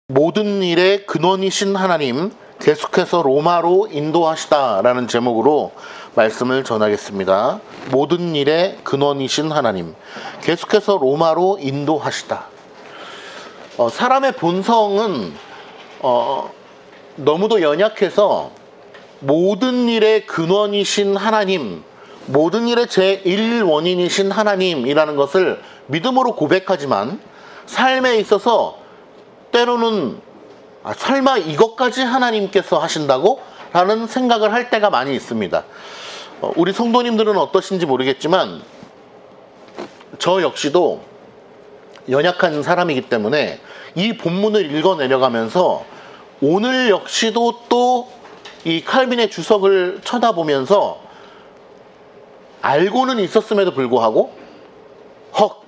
모든 일의 근원이신 하나님, 계속해서 로마로 인도하시다라는 제목으로 말씀을 전하겠습니다. 모든 일의 근원이신 하나님, 계속해서 로마로 인도하시다. 사람의 본성은 너무도 연약해서 모든 일의 근원이신 하나님, 모든 일의 제1원인이신 하나님이라는 것을 믿음으로 고백하지만 삶에 있어서 때로는 설마 이것까지 하나님께서 하신다고? 라는 생각을 할 때가 많이 있습니다. 우리 성도님들은 어떠신지 모르겠지만 저 역시도 연약한 사람이기 때문에 이 본문을 읽어내려가면서 오늘 역시도 또 이 칼빈의 주석을 쳐다보면서 알고는 있었음에도 불구하고 헉,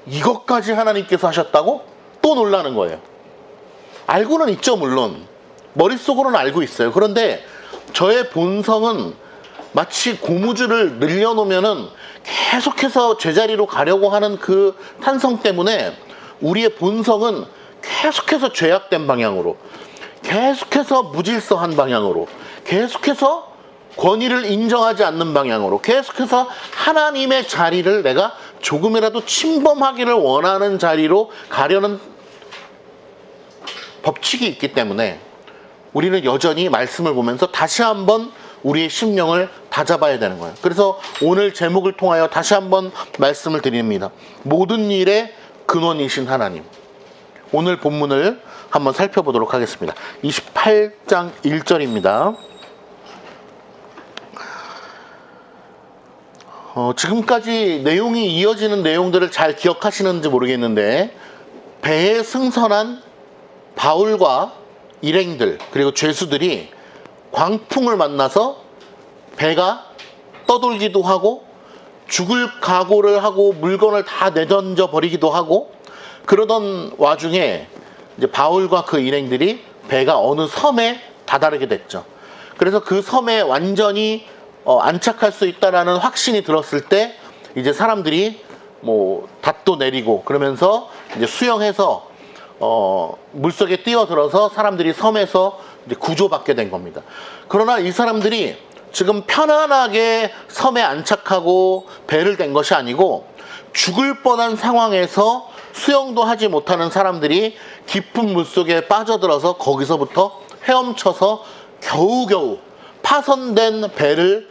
이것까지 하나님께서 하셨다고? 또 놀라는 거예요. 알고는 있죠, 물론. 머릿속으로는 알고 있어요. 그런데 저의 본성은 마치 고무줄을 늘려놓으면은 계속해서 제자리로 가려고 하는 그 탄성 때문에 우리의 본성은 계속해서 죄악된 방향으로, 계속해서 무질서한 방향으로, 계속해서 권위를 인정하지 않는 방향으로, 계속해서 하나님의 자리를 내가 조금이라도 침범하기를 원하는 자리로 가려는 법칙이 있기 때문에 우리는 여전히 말씀을 보면서 다시 한번 우리의 심령을 다잡아야 되는 거예요. 그래서 오늘 제목을 통하여 다시 한번 말씀을 드립니다. 모든 일의 근원이신 하나님. 오늘 본문을 한번 살펴보도록 하겠습니다. 28장 1절입니다. 지금까지 내용이 이어지는 내용들을 잘 기억하시는지 모르겠는데 배에 승선한 바울과 일행들 그리고 죄수들이 광풍을 만나서 배가 떠돌기도 하고 죽을 각오를 하고 물건을 다 내던져 버리기도 하고 그러던 와중에 이제 바울과 그 일행들이 배가 어느 섬에 다다르게 됐죠. 그래서 그 섬에 완전히 안착할 수 있다라는 확신이 들었을 때 이제 사람들이 뭐 닷도 내리고 그러면서 이제 수영해서 물속에 뛰어들어서 사람들이 섬에서 이제 구조받게 된 겁니다. 그러나 이 사람들이 지금 편안하게 섬에 안착하고 배를 댄 것이 아니고 죽을 뻔한 상황에서 수영도 하지 못하는 사람들이 깊은 물속에 빠져들어서 거기서부터 헤엄쳐서 겨우겨우 파손된 배를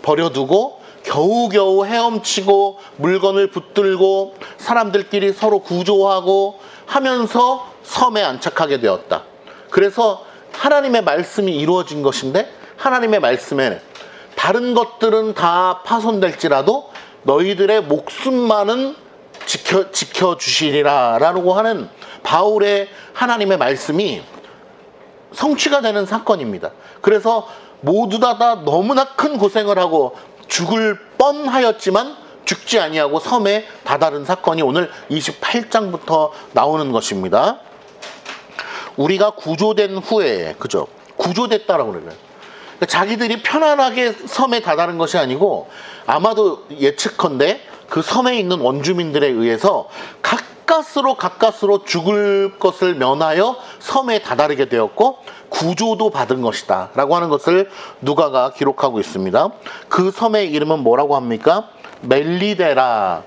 버려두고 겨우겨우 헤엄치고 물건을 붙들고 사람들끼리 서로 구조하고 하면서 섬에 안착하게 되었다. 그래서 하나님의 말씀이 이루어진 것인데 하나님의 말씀에 다른 것들은 다 파손될지라도 너희들의 목숨만은 지켜주시리라 라고 하는 바울의 하나님의 말씀이 성취가 되는 사건입니다. 그래서 모두 다 너무나 큰 고생을 하고 죽을 뻔하였지만 죽지 아니하고 섬에 다다른 사건이 오늘 28장부터 나오는 것입니다. 우리가 구조된 후에, 그죠? 구조됐다라고 그래요. 그러니까 자기들이 편안하게 섬에 다다른 것이 아니고 아마도 예측컨대 그 섬에 있는 원주민들에 의해서 가까스로 죽을 것을 면하여 섬에 다다르게 되었고 구조도 받은 것이다 라고 하는 것을 누가가 기록하고 있습니다. 그 섬의 이름은 뭐라고 합니까? 멜리데라.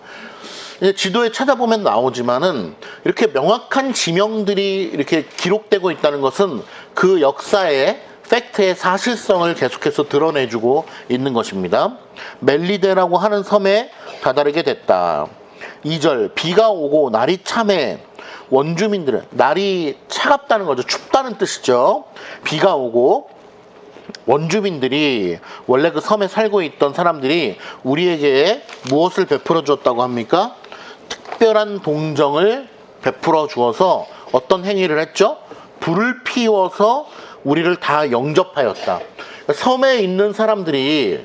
지도에 찾아보면 나오지만은 이렇게 명확한 지명들이 이렇게 기록되고 있다는 것은 그 역사의 팩트의 사실성을 계속해서 드러내주고 있는 것입니다. 멜리데라고 하는 섬에 다다르게 됐다. 2절 비가 오고 날이 참해 원주민들은 날이 차갑다는 거죠. 춥다는 뜻이죠. 비가 오고 원주민들이 원래 그 섬에 살고 있던 사람들이 우리에게 무엇을 베풀어 주었다고 합니까? 특별한 동정을 베풀어 주어서 어떤 행위를 했죠? 불을 피워서 우리를 다 영접하였다. 섬에 있는 사람들이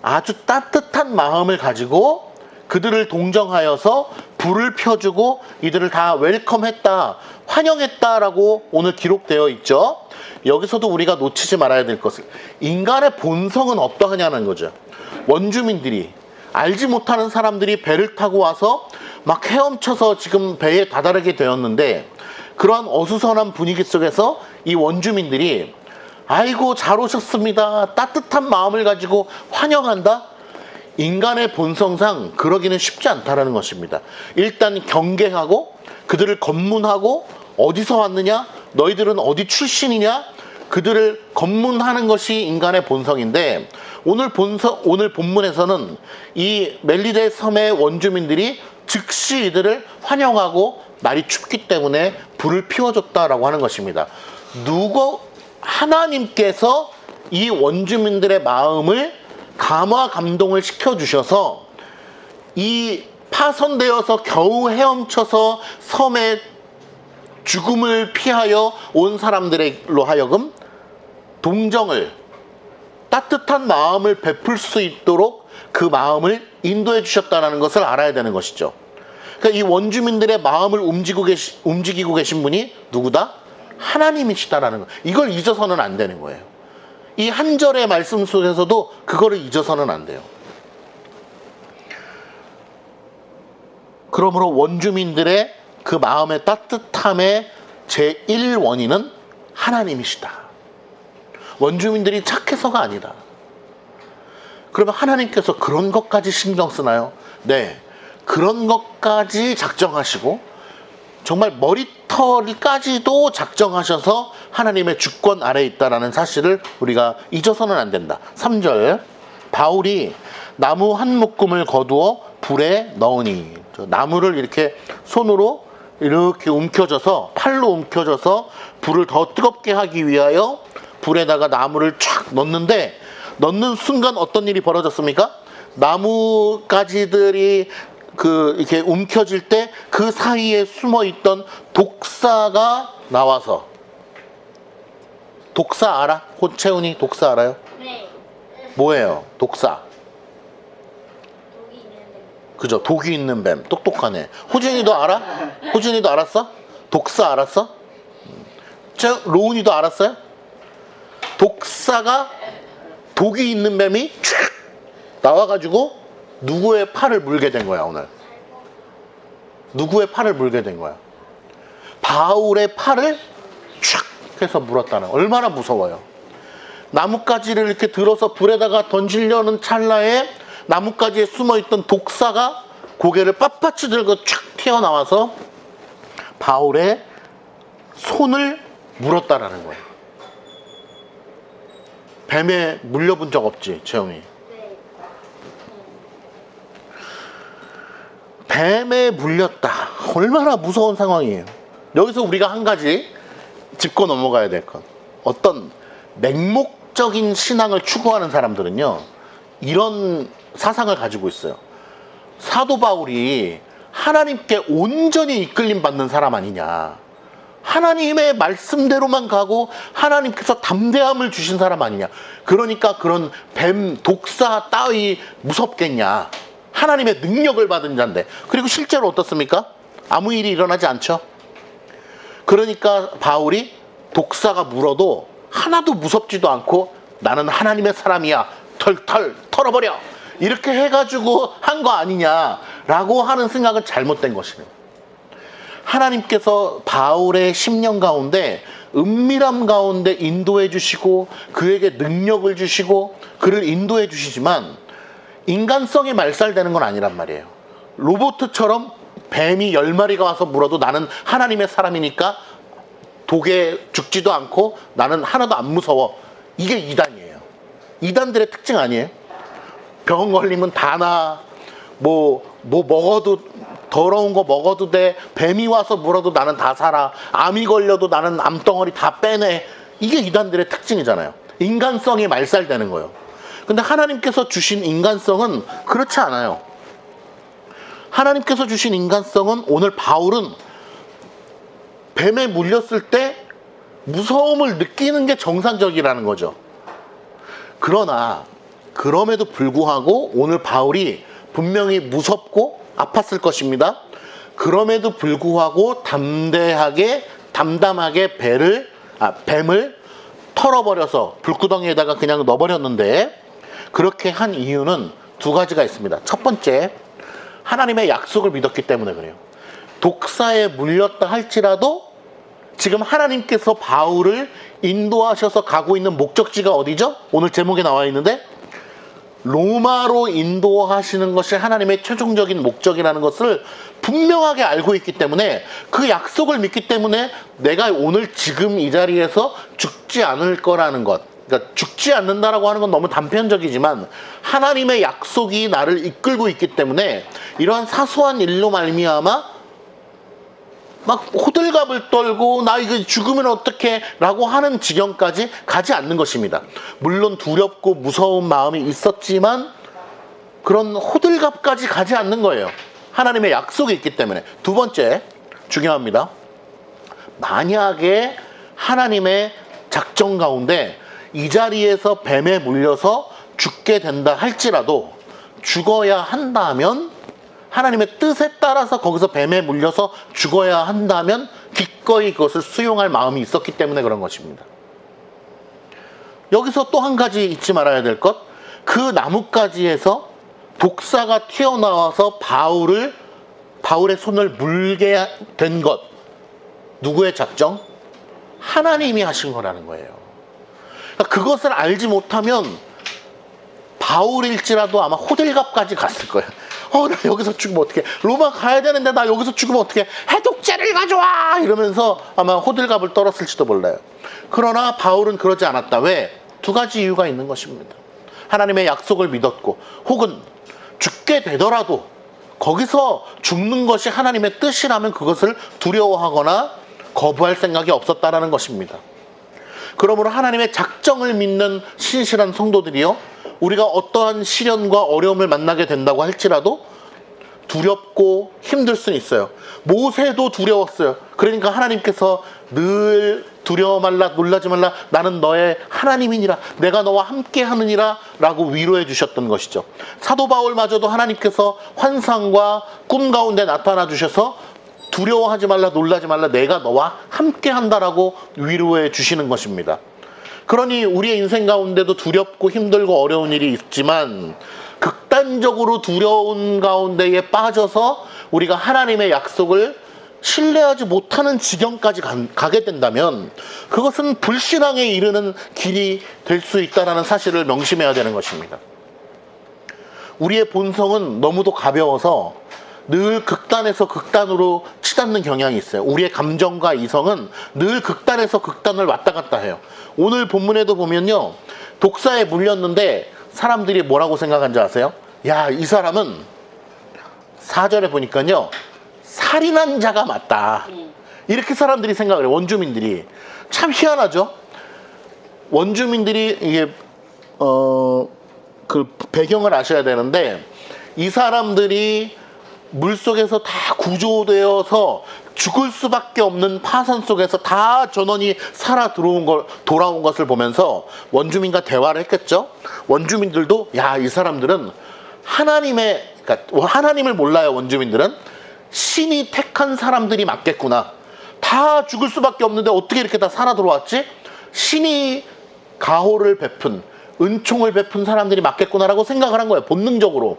아주 따뜻한 마음을 가지고 그들을 동정하여서 불을 펴주고 이들을 다 웰컴했다, 환영했다라고 오늘 기록되어 있죠. 여기서도 우리가 놓치지 말아야 될 것은 인간의 본성은 어떠하냐는 거죠. 원주민들이 알지 못하는 사람들이 배를 타고 와서 막 헤엄쳐서 지금 배에 다다르게 되었는데, 그러한 어수선한 분위기 속에서 이 원주민들이 아이고 잘 오셨습니다, 따뜻한 마음을 가지고 환영한다? 인간의 본성상 그러기는 쉽지 않다라는 것입니다. 일단 경계하고 그들을 검문하고 어디서 왔느냐, 너희들은 어디 출신이냐, 그들을 검문하는 것이 인간의 본성인데, 오늘 본문에서는 이 멜리데 섬의 원주민들이 즉시 이들을 환영하고 날이 춥기 때문에 불을 피워줬다라고 하는 것입니다. 하나님께서 이 원주민들의 마음을 감화 감동을 시켜주셔서 이 파손되어서 겨우 헤엄쳐서 섬에 죽음을 피하여 온 사람들로 하여금 동정을, 따뜻한 마음을 베풀 수 있도록 그 마음을 인도해 주셨다는 것을 알아야 되는 것이죠. 그러니까 이 원주민들의 마음을 움직이고 계신 분이 누구다? 하나님이시다라는 거. 이걸 잊어서는 안 되는 거예요. 이 한 절의 말씀 속에서도 그거를 잊어서는 안 돼요. 그러므로 원주민들의 그 마음의 따뜻함의 제1원인은 하나님이시다. 원주민들이 착해서가 아니다. 그러면 하나님께서 그런 것까지 신경 쓰나요? 네, 그런 것까지 작정하시고 정말 머리털까지도 작정하셔서 하나님의 주권 아래에 있다는 사실을 우리가 잊어서는 안 된다. 3절, 바울이 나무 한 묶음을 거두어 불에 넣으니, 나무를 이렇게 손으로 이렇게 움켜져서, 팔로 움켜져서 불을 더 뜨겁게 하기 위하여 불에다가 나무를 쫙 넣는데, 넣는 순간 어떤 일이 벌어졌습니까? 나무 가지들이 이렇게 움켜질 때 그 사이에 숨어 있던 독사가 나와서, 독사 알아? 호채훈이 독사 알아요? 네. 뭐예요? 독사. 독이 있는 뱀. 그죠? 독이 있는 뱀. 똑똑하네. 호준이도 알아? 호준이도 알았어? 독사 알았어? 로운이도 알았어요? 독사가, 독이 있는 뱀이 쫙 나와가지고 누구의 팔을 물게 된 거야, 오늘. 누구의 팔을 물게 된 거야? 바울의 팔을 쫙 해서 물었다는, 얼마나 무서워요. 나뭇가지를 이렇게 들어서 불에다가 던지려는 찰나에 나뭇가지에 숨어있던 독사가 고개를 빳빳이 들고 쫙 튀어나와서 바울의 손을 물었다라는 거예요. 뱀에 물려본 적 없지, 채영이? 네. 뱀에 물렸다. 얼마나 무서운 상황이에요. 여기서 우리가 한 가지 짚고 넘어가야 될 것. 어떤 맹목적인 신앙을 추구하는 사람들은요, 이런 사상을 가지고 있어요. 사도 바울이 하나님께 온전히 이끌림 받는 사람 아니냐. 하나님의 말씀대로만 가고 하나님께서 담대함을 주신 사람 아니냐. 그러니까 그런 뱀, 독사 따위 무섭겠냐. 하나님의 능력을 받은 자인데. 그리고 실제로 어떻습니까? 아무 일이 일어나지 않죠. 그러니까 바울이 독사가 물어도 하나도 무섭지도 않고 나는 하나님의 사람이야, 털털 털어버려, 이렇게 해가지고 한 거 아니냐라고 하는 생각은 잘못된 것이네요. 하나님께서 바울의 심령 가운데, 은밀함 가운데 인도해 주시고 그에게 능력을 주시고 그를 인도해 주시지만 인간성이 말살되는 건 아니란 말이에요. 로봇처럼 뱀이 10마리가 와서 물어도 나는 하나님의 사람이니까 독에 죽지도 않고 나는 하나도 안 무서워. 이게 이단이에요. 이단들의 특징 아니에요? 병 걸리면 다 나, 뭐 먹어도, 더러운 거 먹어도 돼, 뱀이 와서 물어도 나는 다 살아, 암이 걸려도 나는 암덩어리 다 빼내. 이게 이단들의 특징이잖아요. 인간성이 말살되는 거예요. 근데 하나님께서 주신 인간성은 그렇지 않아요. 하나님께서 주신 인간성은, 오늘 바울은 뱀에 물렸을 때 무서움을 느끼는 게 정상적이라는 거죠. 그러나 그럼에도 불구하고 오늘 바울이 분명히 무섭고 아팠을 것입니다. 그럼에도 불구하고 담담하게 뱀을 털어버려서 불구덩이에다가 그냥 넣어버렸는데, 그렇게 한 이유는 두 가지가 있습니다. 첫 번째, 하나님의 약속을 믿었기 때문에 그래요. 독사에 물렸다 할지라도 지금 하나님께서 바울을 인도하셔서 가고 있는 목적지가 어디죠? 오늘 제목에 나와 있는데 로마로 인도하시는 것이 하나님의 최종적인 목적이라는 것을 분명하게 알고 있기 때문에 그 약속을 믿기 때문에 내가 오늘 지금 이 자리에서 죽지 않을 거라는 것, 그러니까 죽지 않는다라고 하는 건 너무 단편적이지만 하나님의 약속이 나를 이끌고 있기 때문에 이러한 사소한 일로 말미암아 막 호들갑을 떨고 나 이거 죽으면 어떡해 라고 하는 지경까지 가지 않는 것입니다. 물론 두렵고 무서운 마음이 있었지만 그런 호들갑까지 가지 않는 거예요. 하나님의 약속이 있기 때문에. 두 번째, 중요합니다. 만약에 하나님의 작정 가운데 이 자리에서 뱀에 물려서 죽게 된다 할지라도 죽어야 한다면, 하나님의 뜻에 따라서 거기서 뱀에 물려서 죽어야 한다면 기꺼이 그것을 수용할 마음이 있었기 때문에 그런 것입니다. 여기서 또 한 가지 잊지 말아야 될 것, 그 나뭇가지에서 독사가 튀어나와서 바울의 손을 물게 된 것, 누구의 작정? 하나님이 하신 거라는 거예요. 그러니까 그것을 알지 못하면 바울일지라도 아마 호들갑까지 갔을 거예요. 나 여기서 죽으면 어떡해. 로마 가야 되는데 나 여기서 죽으면 어떡해. 해독제를 가져와! 이러면서 아마 호들갑을 떨었을지도 몰라요. 그러나 바울은 그러지 않았다. 왜? 두 가지 이유가 있는 것입니다. 하나님의 약속을 믿었고, 혹은 죽게 되더라도 거기서 죽는 것이 하나님의 뜻이라면 그것을 두려워하거나 거부할 생각이 없었다라는 것입니다. 그러므로 하나님의 작정을 믿는 신실한 성도들이요, 우리가 어떠한 시련과 어려움을 만나게 된다고 할지라도 두렵고 힘들 수는 있어요. 모세도 두려웠어요. 그러니까 하나님께서 늘 두려워 말라, 놀라지 말라, 나는 너의 하나님이니라, 내가 너와 함께 하느니라 라고 위로해 주셨던 것이죠. 사도 바울마저도 하나님께서 환상과 꿈 가운데 나타나 주셔서 두려워하지 말라, 놀라지 말라, 내가 너와 함께 한다라고 위로해 주시는 것입니다. 그러니 우리의 인생 가운데도 두렵고 힘들고 어려운 일이 있지만 극단적으로 두려운 가운데에 빠져서 우리가 하나님의 약속을 신뢰하지 못하는 지경까지 가게 된다면 그것은 불신앙에 이르는 길이 될 수 있다는 사실을 명심해야 되는 것입니다. 우리의 본성은 너무도 가벼워서 늘 극단에서 극단으로 치닫는 경향이 있어요. 우리의 감정과 이성은 늘 극단에서 극단을 왔다 갔다 해요. 오늘 본문에도 보면요, 독사에 물렸는데 사람들이 뭐라고 생각한지 아세요? 야, 이 사람은 4절에 보니까요, 살인한 자가 맞다. 이렇게 사람들이 생각을 해요. 원주민들이. 참 희한하죠? 원주민들이 이게 그 배경을 아셔야 되는데, 이 사람들이 물속에서 다 구조되어서 죽을 수밖에 없는 파선 속에서 다 전원이 살아 돌아온 것을 보면서 원주민과 대화를 했겠죠. 원주민들도 야, 이 사람들은 그러니까 하나님을 몰라요. 원주민들은 신이 택한 사람들이 맞겠구나. 다 죽을 수밖에 없는데 어떻게 이렇게 다 살아 돌아왔지? 신이 가호를 베푼, 은총을 베푼 사람들이 맞겠구나라고 생각을 한 거예요. 본능적으로.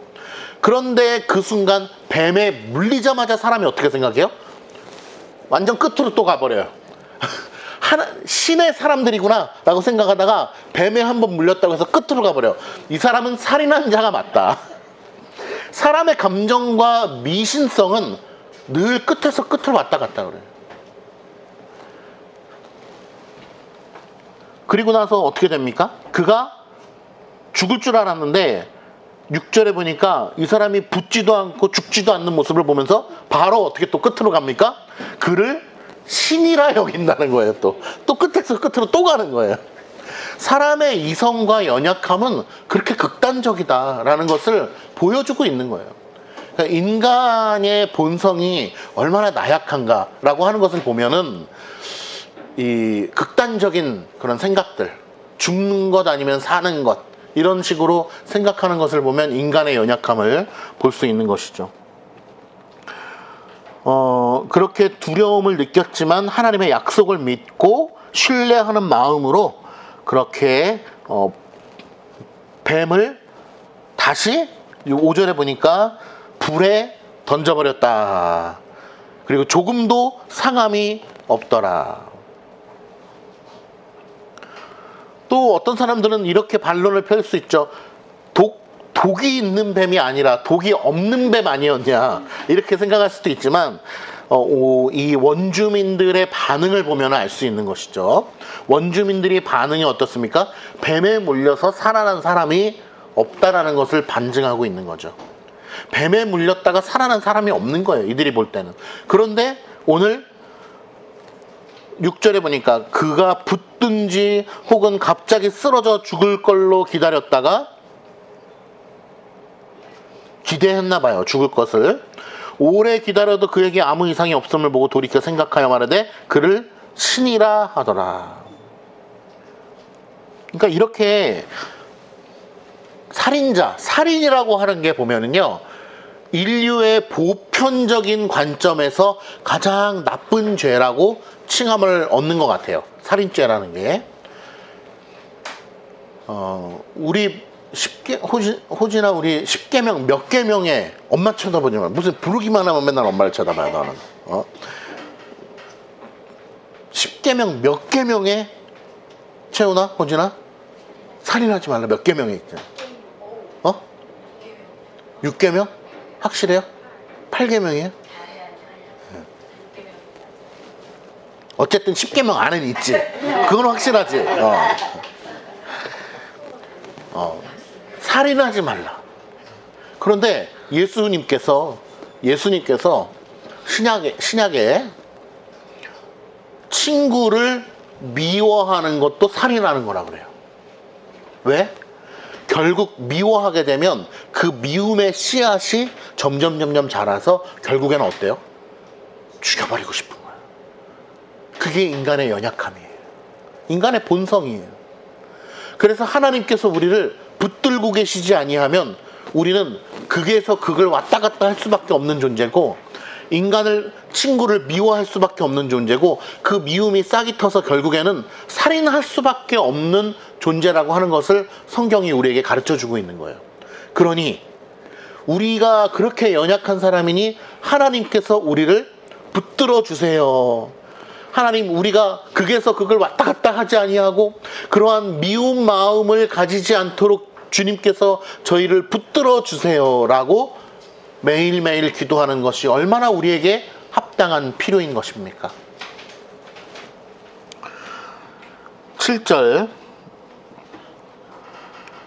그런데 그 순간 뱀에 물리자마자 사람이 어떻게 생각해요? 완전 끝으로 또 가버려요. 신의 사람들이구나 라고 생각하다가 뱀에 한번 물렸다고 해서 끝으로 가버려요. 이 사람은 살인한 자가 맞다. 사람의 감정과 미신성은 늘 끝에서 끝을 왔다 갔다 그래요. 그리고 나서 어떻게 됩니까? 그가 죽을 줄 알았는데 6절에 보니까 이 사람이 붙지도 않고 죽지도 않는 모습을 보면서 바로 어떻게 또 끝으로 갑니까? 그를 신이라 여긴다는 거예요. 또 끝에서 끝으로 또 가는 거예요. 사람의 이성과 연약함은 그렇게 극단적이다라는 것을 보여주고 있는 거예요. 그러니까 인간의 본성이 얼마나 나약한가라고 하는 것을 보면은 이 극단적인 그런 생각들, 죽는 것 아니면 사는 것, 이런 식으로 생각하는 것을 보면 인간의 연약함을 볼 수 있는 것이죠. 그렇게 두려움을 느꼈지만 하나님의 약속을 믿고 신뢰하는 마음으로 그렇게 뱀을 다시 5절에 보니까 불에 던져버렸다. 그리고 조금도 상함이 없더라. 또 어떤 사람들은 이렇게 반론을 펼 수 있죠. 독이 있는 뱀이 아니라 독이 없는 뱀 아니었냐, 이렇게 생각할 수도 있지만 이 원주민들의 반응을 보면 알 수 있는 것이죠. 원주민들의 반응이 어떻습니까? 뱀에 물려서 살아난 사람이 없다라는 것을 반증하고 있는 거죠. 뱀에 물렸다가 살아난 사람이 없는 거예요, 이들이 볼 때는. 그런데 오늘 6절에 보니까 그가 붙든지 혹은 갑자기 쓰러져 죽을 걸로 기다렸다가 기대했나 봐요, 죽을 것을. 오래 기다려도 그에게 아무 이상이 없음을 보고 돌이켜 생각하여 말하되 그를 신이라 하더라. 그러니까 이렇게 살인이라고 하는 게 보면은요, 인류의 보편적인 관점에서 가장 나쁜 죄라고 칭함을 얻는 것 같아요, 살인죄라는 게. 우리 호진아, 우리 10계명 몇 계명에 엄마 쳐다보지 마. 무슨 부르기만 하면 맨날 엄마를 쳐다봐요, 너는. 10계명 몇 계명에, 채훈아, 호진아, 살인하지 말라 몇 계명에 있잖아. 6계명? 확실해요? 8계명이에요? 어쨌든 10계명 안에는 있지. 그건 확실하지. 살인하지 말라. 그런데 예수님께서 신약에 친구를 미워하는 것도 살인하는 거라 그래요. 왜? 결국 미워하게 되면 그 미움의 씨앗이 점점 자라서 결국에는 어때요? 죽여버리고 싶은 거예요. 그게 인간의 연약함이에요. 인간의 본성이에요. 그래서 하나님께서 우리를 붙들고 계시지 아니하면 우리는 극에서 극을 왔다 갔다 할 수밖에 없는 존재고, 친구를 미워할 수밖에 없는 존재고, 그 미움이 싹이 터서 결국에는 살인할 수밖에 없는 존재라고 하는 것을 성경이 우리에게 가르쳐주고 있는 거예요. 그러니 우리가 그렇게 연약한 사람이니 하나님께서 우리를 붙들어 주세요. 하나님, 우리가 극에서 극을 왔다 갔다 하지 아니하고 그러한 미운 마음을 가지지 않도록 주님께서 저희를 붙들어 주세요라고 매일매일 기도하는 것이 얼마나 우리에게 합당한 필요인 것입니까? 7절,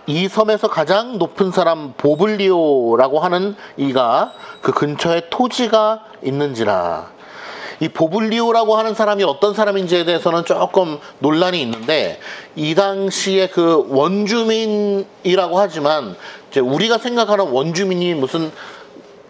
이 섬에서 가장 높은 사람 보블리오라고 하는 이가 그 근처에 토지가 있는지라. 이 보블리오라고 하는 사람이 어떤 사람인지에 대해서는 조금 논란이 있는데, 이 당시에 그 원주민이라고 하지만 이제 우리가 생각하는 원주민이 무슨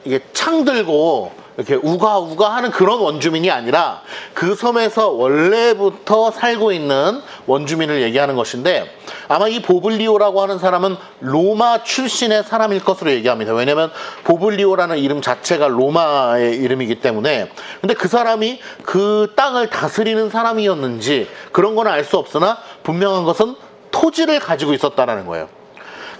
이게 창 들고 이렇게 우가 하는 그런 원주민이 아니라 그 섬에서 원래부터 살고 있는 원주민을 얘기하는 것인데, 아마 이 보블리오라고 하는 사람은 로마 출신의 사람일 것으로 얘기합니다. 왜냐하면 보블리오라는 이름 자체가 로마의 이름이기 때문에. 근데 그 사람이 그 땅을 다스리는 사람이었는지 그런 건 알 수 없으나 분명한 것은 토지를 가지고 있었다는 거예요.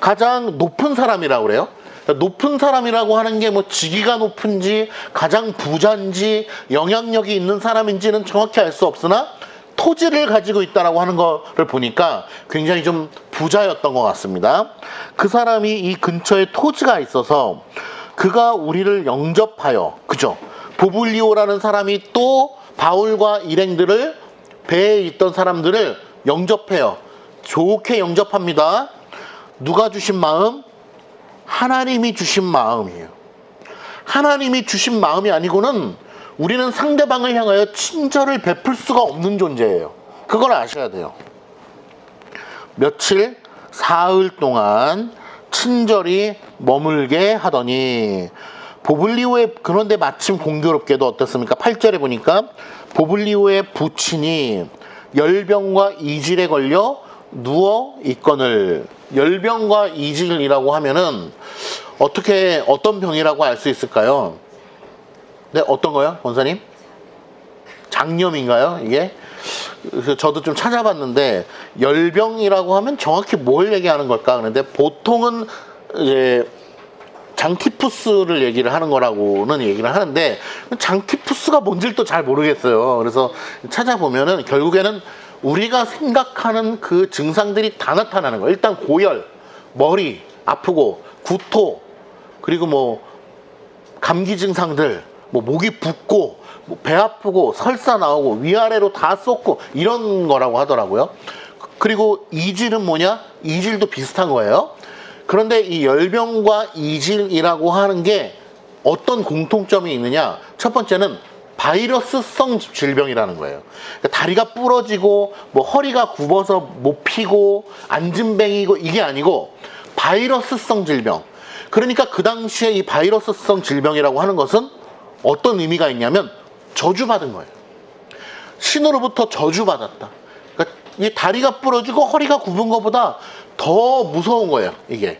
가장 높은 사람이라고 그래요. 높은 사람이라고 하는 게 뭐 직위가 높은지 가장 부자인지 영향력이 있는 사람인지는 정확히 알 수 없으나 토지를 가지고 있다라고 하는 거를 보니까 굉장히 좀 부자였던 것 같습니다. 그 사람이 이 근처에 토지가 있어서 그가 우리를 영접하여, 그죠? 보블리오라는 사람이 또 바울과 일행들을, 배에 있던 사람들을 영접해요. 좋게 영접합니다. 누가 주신 마음? 하나님이 주신 마음이에요. 하나님이 주신 마음이 아니고는 우리는 상대방을 향하여 친절을 베풀 수가 없는 존재예요. 그걸 아셔야 돼요. 며칠 사흘 동안 친절히 머물게 하더니, 보블리오의, 그런데 마침 공교롭게도 어떻습니까? 8절에 보니까 보블리오의 부친이 열병과 이질에 걸려 누워 있거늘. 열병과 이질이라고 하면은 어떤 병이라고 알 수 있을까요? 네, 어떤 거요, 권사님? 장염인가요, 이게? 그래서 저도 좀 찾아봤는데 열병이라고 하면 정확히 뭘 얘기하는 걸까? 그런데 보통은 이제 장티푸스를 얘기를 하는 거라고는 얘기를 하는데 장티푸스가 뭔지를 또 잘 모르겠어요. 그래서 찾아보면은 결국에는 우리가 생각하는 그 증상들이 다 나타나는 거예요. 일단 고열, 머리 아프고 구토, 그리고 뭐 감기 증상들, 뭐 목이 붓고 뭐 배 아프고 설사 나오고 위아래로 다 쏟고 이런 거라고 하더라고요. 그리고 이질은 뭐냐? 이질도 비슷한 거예요. 그런데 이 열병과 이질이라고 하는 게 어떤 공통점이 있느냐? 첫 번째는 바이러스성 질병이라는 거예요. 그러니까 다리가 부러지고 뭐 허리가 굽어서 못 피고 안진뱅이고 이게 아니고 바이러스성 질병. 그러니까 그 당시에 이 바이러스성 질병이라고 하는 것은 어떤 의미가 있냐면 저주받은 거예요. 신으로부터 저주받았다. 그러니까 이 다리가 부러지고 허리가 굽은 것보다 더 무서운 거예요, 이게.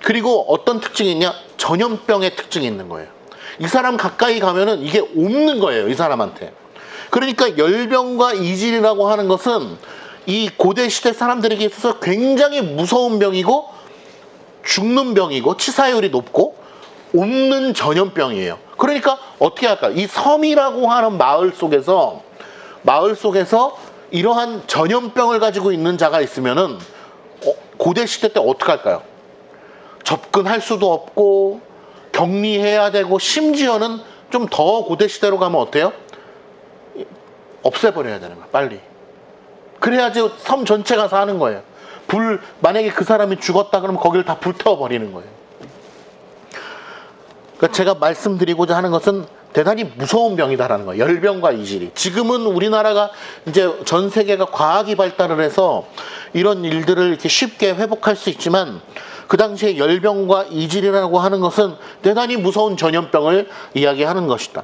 그리고 어떤 특징이 있냐? 전염병의 특징이 있는 거예요. 이 사람 가까이 가면은 이게 옮는 거예요, 이 사람한테. 그러니까 열병과 이질이라고 하는 것은 이 고대 시대 사람들에게 있어서 굉장히 무서운 병이고 죽는 병이고 치사율이 높고 옮는 전염병이에요. 그러니까 어떻게 할까요? 이 섬이라고 하는 마을 속에서 이러한 전염병을 가지고 있는 자가 있으면은 고대 시대 때 어떻게 할까요? 접근할 수도 없고 격리해야 되고 심지어는 좀 더 고대 시대로 가면 어때요? 없애버려야 되는 거야, 빨리. 그래야지 섬 전체가 사는 거예요. 만약에 그 사람이 죽었다 그러면 거기를 다 불태워버리는 거예요. 그러니까 제가 말씀드리고자 하는 것은 대단히 무서운 병이다라는 거예요. 열병과 이질이. 지금은 우리나라가 이제 전 세계가 과학이 발달을 해서 이런 일들을 이렇게 쉽게 회복할 수 있지만 그 당시에 열병과 이질이라고 하는 것은 대단히 무서운 전염병을 이야기하는 것이다.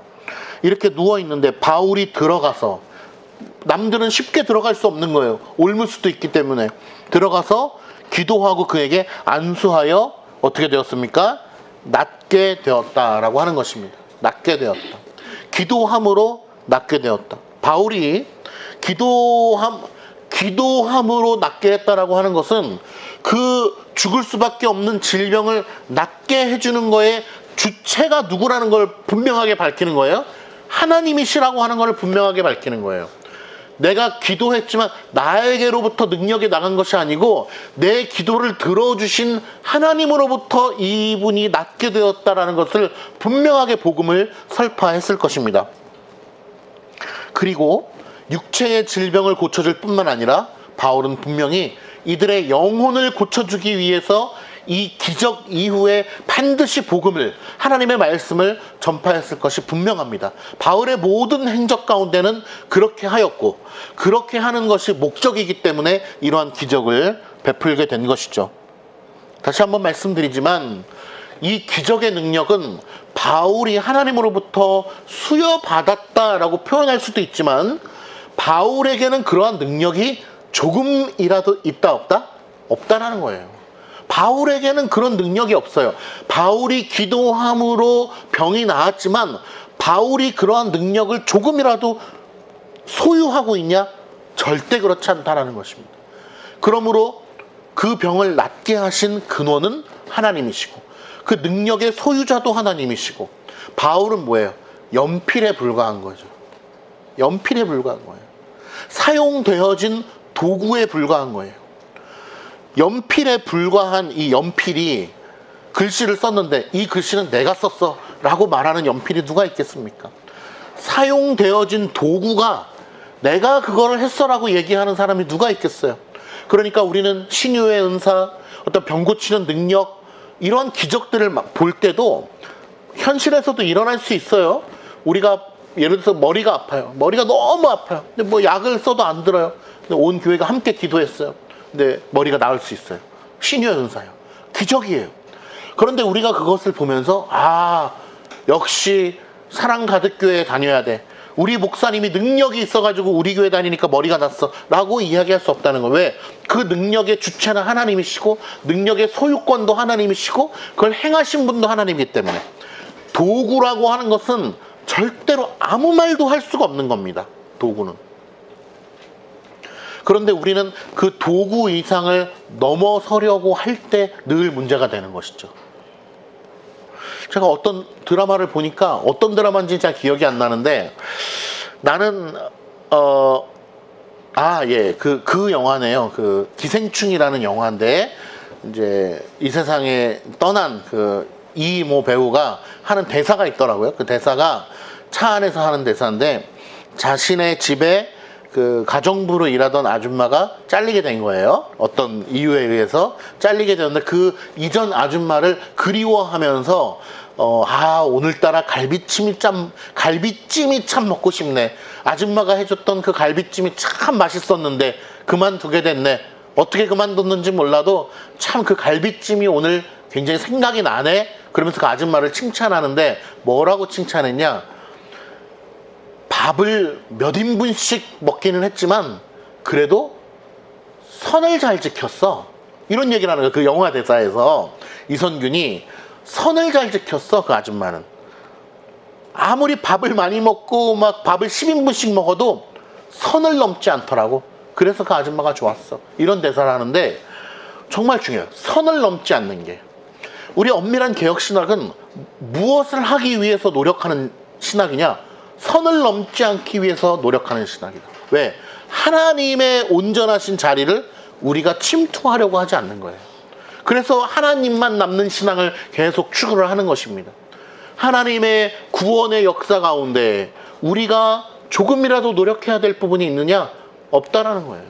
이렇게 누워있는데 바울이 들어가서, 남들은 쉽게 들어갈 수 없는 거예요. 옮을 수도 있기 때문에. 들어가서 기도하고 그에게 안수하여 어떻게 되었습니까? 낫게 되었다라고 하는 것입니다. 낫게 되었다. 기도함으로 낫게 되었다. 바울이 기도함으로 낫게 했다라고 하는 것은 그 죽을 수밖에 없는 질병을 낫게 해주는 거에 주체가 누구라는 걸 분명하게 밝히는 거예요. 하나님이시라고 하는 걸 분명하게 밝히는 거예요. 내가 기도했지만 나에게로부터 능력이 나간 것이 아니고 내 기도를 들어주신 하나님으로부터 이분이 낫게 되었다라는 것을 분명하게 복음을 설파했을 것입니다. 그리고 육체의 질병을 고쳐줄 뿐만 아니라 바울은 분명히 이들의 영혼을 고쳐주기 위해서 이 기적 이후에 반드시 복음을, 하나님의 말씀을 전파했을 것이 분명합니다. 바울의 모든 행적 가운데는 그렇게 하였고 그렇게 하는 것이 목적이기 때문에 이러한 기적을 베풀게 된 것이죠. 다시 한번 말씀드리지만 이 기적의 능력은 바울이 하나님으로부터 수여받았다라고 표현할 수도 있지만 바울에게는 그러한 능력이 조금이라도 있다 없다? 없다라는 거예요. 바울에게는 그런 능력이 없어요. 바울이 기도함으로 병이 나았지만 바울이 그러한 능력을 조금이라도 소유하고 있냐? 절대 그렇지 않다라는 것입니다. 그러므로 그 병을 낫게 하신 근원은 하나님이시고 그 능력의 소유자도 하나님이시고 바울은 뭐예요? 연필에 불과한 거죠. 연필에 불과한 거예요. 사용되어진 도구에 불과한 거예요. 연필에 불과한 이 연필이 글씨를 썼는데 이 글씨는 내가 썼어 라고 말하는 연필이 누가 있겠습니까? 사용되어진 도구가 내가 그거를 했어 라고 얘기하는 사람이 누가 있겠어요? 그러니까 우리는 신유의 은사, 어떤 병 고치는 능력, 이런 기적들을 막 볼 때도 현실에서도 일어날 수 있어요. 우리가 예를 들어서 머리가 아파요. 머리가 너무 아파요. 근데 뭐 약을 써도 안 들어요. 근데 온 교회가 함께 기도했어요. 근데 머리가 나을 수 있어요. 신유의 은사예요. 기적이에요. 그런데 우리가 그것을 보면서 역시 사랑 가득 교회에 다녀야 돼. 우리 목사님이 능력이 있어가지고 우리 교회 다니니까 머리가 났어 라고 이야기할 수 없다는 거예요. 왜? 그 능력의 주체는 하나님이시고 능력의 소유권도 하나님이시고 그걸 행하신 분도 하나님이기 때문에 도구라고 하는 것은 절대로 아무 말도 할 수가 없는 겁니다. 도구는. 그런데 우리는 그 도구 이상을 넘어서려고 할 때 늘 문제가 되는 것이죠. 제가 어떤 드라마를 보니까 어떤 드라마인지 잘 기억이 안 나는데 나는 그 영화네요. 그 기생충이라는 영화인데 이제 이 세상에 떠난 그 이모 배우가 하는 대사가 있더라고요. 그 대사가 차 안에서 하는 대사인데 자신의 집에 그 가정부로 일하던 아줌마가 잘리게 된 거예요. 어떤 이유에 의해서 잘리게 되는데 그 이전 아줌마를 그리워하면서 오늘따라 갈비찜이 참 먹고 싶네. 아줌마가 해줬던 그 갈비찜이 참 맛있었는데 그만두게 됐네. 어떻게 그만뒀는지 몰라도 참 그 갈비찜이 오늘 굉장히 생각이 나네. 그러면서 그 아줌마를 칭찬하는데 뭐라고 칭찬했냐? 밥을 몇 인분씩 먹기는 했지만 그래도 선을 잘 지켰어. 이런 얘기를 하는 거야. 그 영화 대사에서 이선균이 선을 잘 지켰어. 그 아줌마는 아무리 밥을 많이 먹고 막 밥을 10인분씩 먹어도 선을 넘지 않더라고. 그래서 그 아줌마가 좋았어. 이런 대사를 하는데 정말 중요해요. 선을 넘지 않는 게. 우리 엄밀한 개혁신학은 무엇을 하기 위해서 노력하는 신학이냐? 선을 넘지 않기 위해서 노력하는 신학이다. 왜? 하나님의 온전하신 자리를 우리가 침투하려고 하지 않는 거예요. 그래서 하나님만 남는 신앙을 계속 추구를 하는 것입니다. 하나님의 구원의 역사 가운데 우리가 조금이라도 노력해야 될 부분이 있느냐? 없다라는 거예요.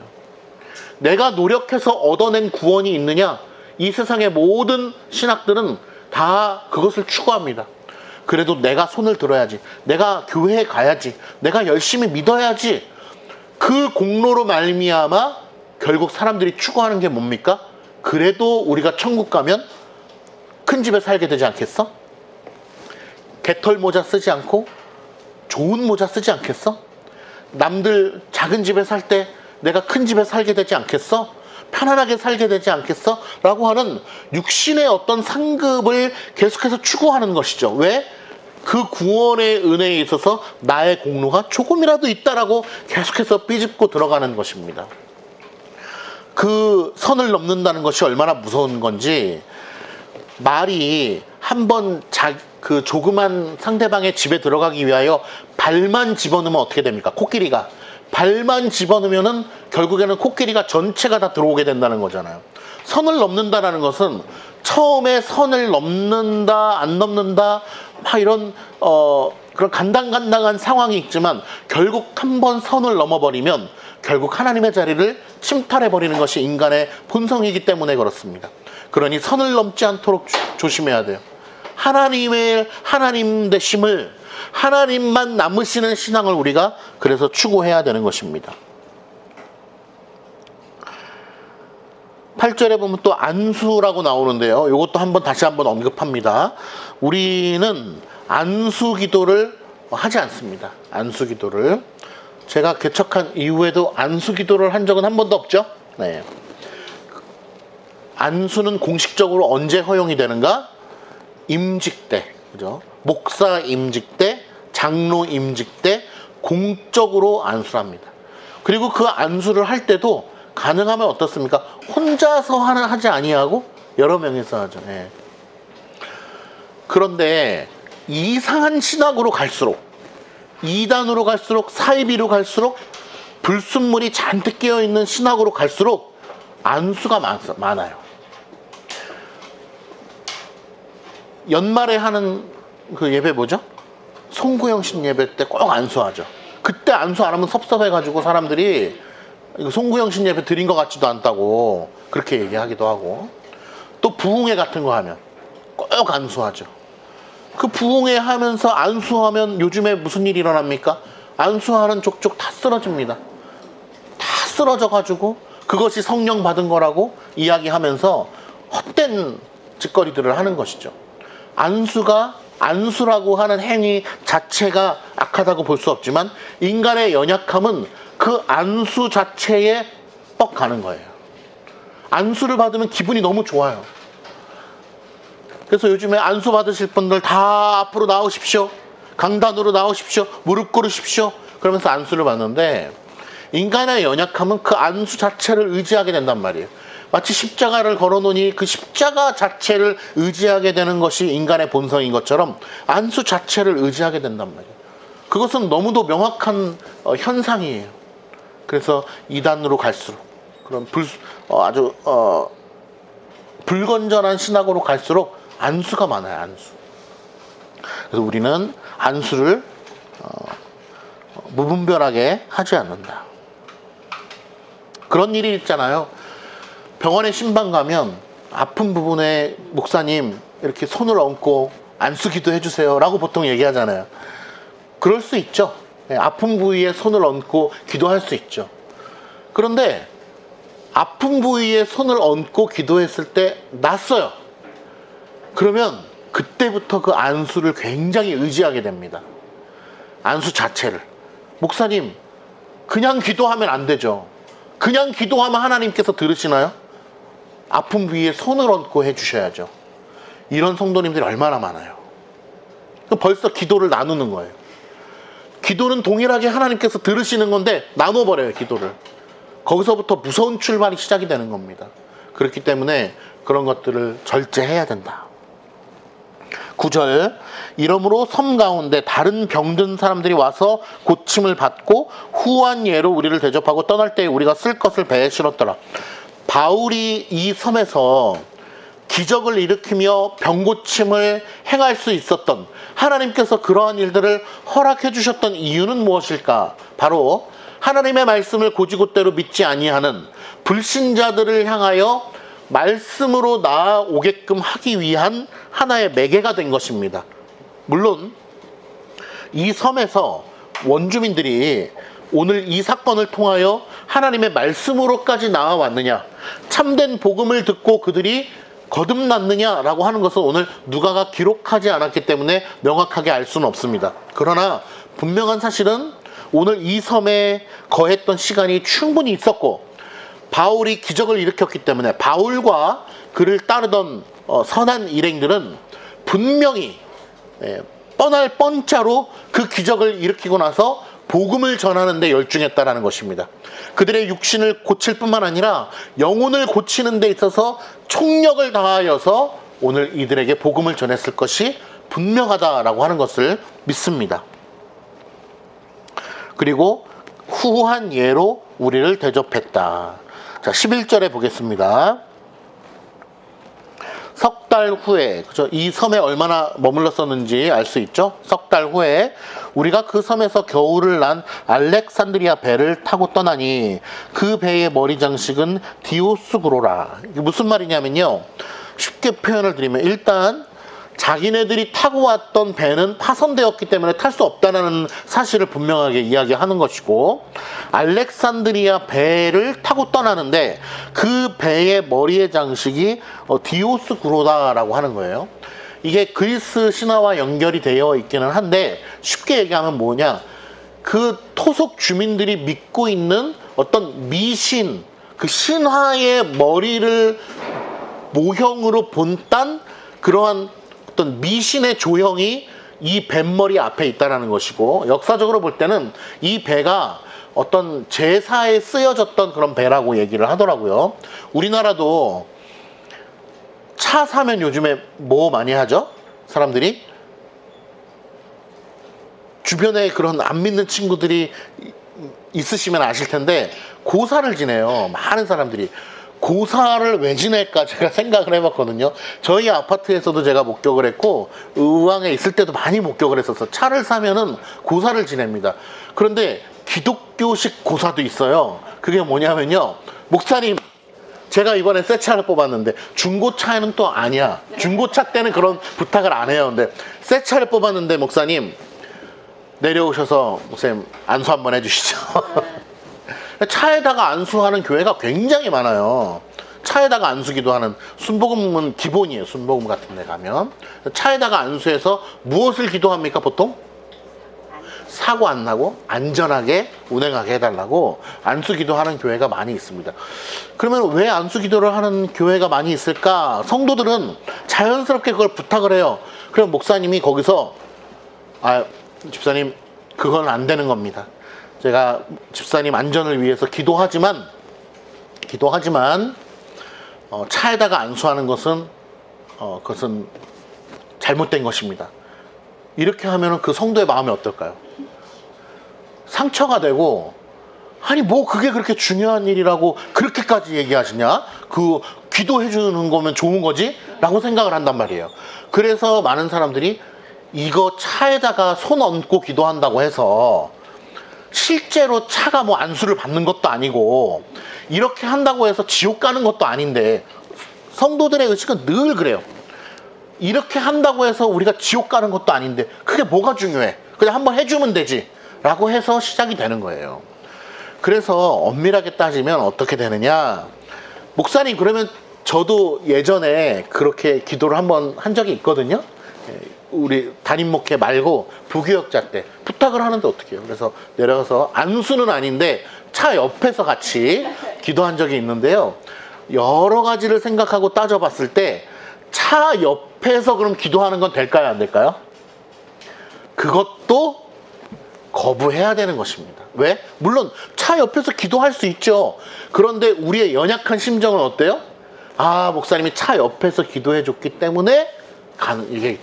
내가 노력해서 얻어낸 구원이 있느냐? 이 세상의 모든 신학들은 다 그것을 추구합니다. 그래도 내가 손을 들어야지. 내가 교회에 가야지. 내가 열심히 믿어야지. 그 공로로 말미암아 결국 사람들이 추구하는 게 뭡니까? 그래도 우리가 천국 가면 큰 집에 살게 되지 않겠어? 개털 모자 쓰지 않고 좋은 모자 쓰지 않겠어? 남들 작은 집에 살 때 내가 큰 집에 살게 되지 않겠어? 편안하게 살게 되지 않겠어? 라고 하는 육신의 어떤 상급을 계속해서 추구하는 것이죠. 왜? 그 구원의 은혜에 있어서 나의 공로가 조금이라도 있다라고 계속해서 삐집고 들어가는 것입니다. 그 선을 넘는다는 것이 얼마나 무서운 건지 말이 한번 그 조그만 상대방의 집에 들어가기 위하여 발만 집어넣으면 어떻게 됩니까? 코끼리가 발만 집어넣으면은 결국에는 코끼리가 전체가 다 들어오게 된다는 거잖아요. 선을 넘는다라는 것은 처음에 선을 넘는다 안 넘는다 막 이런 그런 간당간당한 상황이 있지만 결국 한번 선을 넘어버리면 결국 하나님의 자리를 침탈해버리는 것이 인간의 본성이기 때문에 그렇습니다. 그러니 선을 넘지 않도록 조심해야 돼요. 하나님 되심을 하나님만 남으시는 신앙을 우리가 그래서 추구해야 되는 것입니다. 8절에 보면 또 안수라고 나오는데요. 이것도 다시 한번 언급합니다. 우리는 안수 기도를 하지 않습니다. 안수 기도를. 제가 개척한 이후에도 안수 기도를 한 적은 한 번도 없죠. 네. 안수는 공식적으로 언제 허용이 되는가? 임직 때, 그죠? 목사 임직 때, 장로 임직 때 공적으로 안수를 합니다. 그리고 그 안수를 할 때도 가능하면 어떻습니까? 혼자서 하지 아니하고 여러 명이서 하죠. 네. 그런데 이상한 신학으로 갈수록, 이단으로 갈수록, 사이비로 갈수록, 불순물이 잔뜩 끼어있는 신학으로 갈수록 안수가 많아요. 연말에 하는 그 예배 뭐죠? 송구영신 예배 때 꼭 안수하죠. 그때 안수 안 하면 섭섭해가지고 사람들이 송구영신 예배 드린 것 같지도 않다고 그렇게 얘기하기도 하고, 또 부흥회 같은 거 하면 꼭 안수하죠. 그 부흥회 하면서 안수하면 요즘에 무슨 일이 일어납니까? 안수하는 족족 다 쓰러집니다. 다 쓰러져가지고 그것이 성령 받은 거라고 이야기하면서 헛된 짓거리들을 하는 것이죠. 안수라고 하는 행위 자체가 악하다고 볼 수 없지만 인간의 연약함은 그 안수 자체에 뻑 가는 거예요. 안수를 받으면 기분이 너무 좋아요. 그래서 요즘에 안수 받으실 분들 다 앞으로 나오십시오. 강단으로 나오십시오. 무릎 꿇으십시오. 그러면서 안수를 받는데 인간의 연약함은 그 안수 자체를 의지하게 된단 말이에요. 마치 십자가를 걸어놓으니 그 십자가 자체를 의지하게 되는 것이 인간의 본성인 것처럼 안수 자체를 의지하게 된단 말이에요. 그것은 너무도 명확한 현상이에요. 그래서 이단으로 갈수록 그런 아주 불건전한 신학으로 갈수록 안수가 많아요. 안수. 그래서 우리는 안수를 무분별하게 하지 않는다. 그런 일이 있잖아요. 병원에 신방 가면 아픈 부분에 목사님 이렇게 손을 얹고 안수기도 해주세요 라고 보통 얘기하잖아요. 그럴 수 있죠. 아픈 부위에 손을 얹고 기도할 수 있죠. 그런데 아픈 부위에 손을 얹고 기도했을 때 낫어요. 그러면 그때부터 그 안수를 굉장히 의지하게 됩니다. 안수 자체를. 목사님, 그냥 기도하면 안 되죠. 그냥 기도하면 하나님께서 들으시나요? 아픈 부위에 손을 얹고 해주셔야죠. 이런 성도님들이 얼마나 많아요. 벌써 기도를 나누는 거예요. 기도는 동일하게 하나님께서 들으시는 건데 나눠버려요, 기도를. 거기서부터 무서운 출발이 시작이 되는 겁니다. 그렇기 때문에 그런 것들을 절제해야 된다. 9절, 이러므로 섬 가운데 다른 병든 사람들이 와서 고침을 받고 후한 예로 우리를 대접하고 떠날 때에 우리가 쓸 것을 배에 실었더라. 바울이 이 섬에서 기적을 일으키며 병고침을 행할 수 있었던, 하나님께서 그러한 일들을 허락해 주셨던 이유는 무엇일까? 바로 하나님의 말씀을 고지고대로 믿지 아니하는 불신자들을 향하여 말씀으로 나아오게끔 하기 위한 하나의 매개가 된 것입니다. 물론 이 섬에서 원주민들이 오늘 이 사건을 통하여 하나님의 말씀으로까지 나아왔느냐, 참된 복음을 듣고 그들이 거듭났느냐라고 하는 것은 오늘 누가가 기록하지 않았기 때문에 명확하게 알 수는 없습니다. 그러나 분명한 사실은 오늘 이 섬에 거했던 시간이 충분히 있었고, 바울이 기적을 일으켰기 때문에 바울과 그를 따르던 선한 일행들은 분명히 뻔할 뻔자로 그 기적을 일으키고 나서 복음을 전하는 데 열중했다라는 것입니다. 그들의 육신을 고칠 뿐만 아니라 영혼을 고치는 데 있어서 총력을 다하여서 오늘 이들에게 복음을 전했을 것이 분명하다라고 하는 것을 믿습니다. 그리고 후한 예로 우리를 대접했다. 자, 11절에 보겠습니다. 석 달 후에, 그죠? 이 섬에 얼마나 머물렀었는지 알 수 있죠? 석 달 후에 우리가 그 섬에서 겨울을 난 알렉산드리아 배를 타고 떠나니 그 배의 머리 장식은 디오스구로라. 이게 무슨 말이냐면요, 쉽게 표현을 드리면 일단 자기네들이 타고 왔던 배는 파손되었기 때문에 탈 수 없다는 사실을 분명하게 이야기하는 것이고, 알렉산드리아 배를 타고 떠나는데 그 배의 머리의 장식이 디오스구로다라고 하는 거예요. 이게 그리스 신화와 연결이 되어 있기는 한데, 쉽게 얘기하면 뭐냐, 그 토속 주민들이 믿고 있는 어떤 미신, 그 신화의 머리를 모형으로 본딴 그러한 어떤 미신의 조형이 이 뱃머리 앞에 있다는 것이고, 역사적으로 볼 때는 이 배가 어떤 제사에 쓰여졌던 그런 배라고 얘기를 하더라고요. 우리나라도 차 사면 요즘에 뭐 많이 하죠? 사람들이? 주변에 그런 안 믿는 친구들이 있으시면 아실 텐데 고사를 지내요. 많은 사람들이. 고사를 왜 지낼까 제가 생각을 해봤거든요. 저희 아파트에서도 제가 목격을 했고 의왕에 있을 때도 많이 목격을 했었어. 차를 사면은 고사를 지냅니다. 그런데 기독교식 고사도 있어요. 그게 뭐냐면요, 목사님 제가 이번에 새 차를 뽑았는데, 중고차에는 또 아니야. 중고차 때는 그런 부탁을 안 해요. 근데 새 차를 뽑았는데 목사님 내려오셔서 목사님 안수 한번 해주시죠. 차에다가 안수하는 교회가 굉장히 많아요. 차에다가 안수기도 하는, 순복음은 기본이에요. 순복음 같은 데 가면 차에다가 안수해서 무엇을 기도합니까? 보통 사고 안 나고 안전하게 운행하게 해달라고 안수기도 하는 교회가 많이 있습니다. 그러면 왜 안수기도를 하는 교회가 많이 있을까? 성도들은 자연스럽게 그걸 부탁을 해요. 그럼 목사님이 거기서 집사님 그건 안 되는 겁니다. 제가 집사님 안전을 위해서 기도하지만 차에다가 안수하는 것은 그것은 잘못된 것입니다. 이렇게 하면 그 성도의 마음이 어떨까요? 상처가 되고, 아니 뭐 그게 그렇게 중요한 일이라고 그렇게까지 얘기하시냐? 그 기도해 주는 거면 좋은 거지? 라고 생각을 한단 말이에요. 그래서 많은 사람들이 이거 차에다가 손 얹고 기도한다고 해서 실제로 차가 뭐 안수를 받는 것도 아니고 이렇게 한다고 해서 지옥 가는 것도 아닌데, 성도들의 의식은 늘 그래요. 이렇게 한다고 해서 우리가 지옥 가는 것도 아닌데 그게 뭐가 중요해? 그냥 한번 해주면 되지 라고 해서 시작이 되는 거예요. 그래서 엄밀하게 따지면 어떻게 되느냐, 목사님 그러면 저도 예전에 그렇게 기도를 한번 한 적이 있거든요. 우리 담임 목회 말고 부교역자 때 부탁을 하는데 어떻게 해요? 그래서 내려가서, 안수는 아닌데 차 옆에서 같이 기도한 적이 있는데요, 여러 가지를 생각하고 따져봤을 때 차 옆에서 그럼 기도하는 건 될까요, 안 될까요? 그것도 거부해야 되는 것입니다. 왜? 물론 차 옆에서 기도할 수 있죠. 그런데 우리의 연약한 심정은 어때요? 아, 목사님이 차 옆에서 기도해 줬기 때문에 이게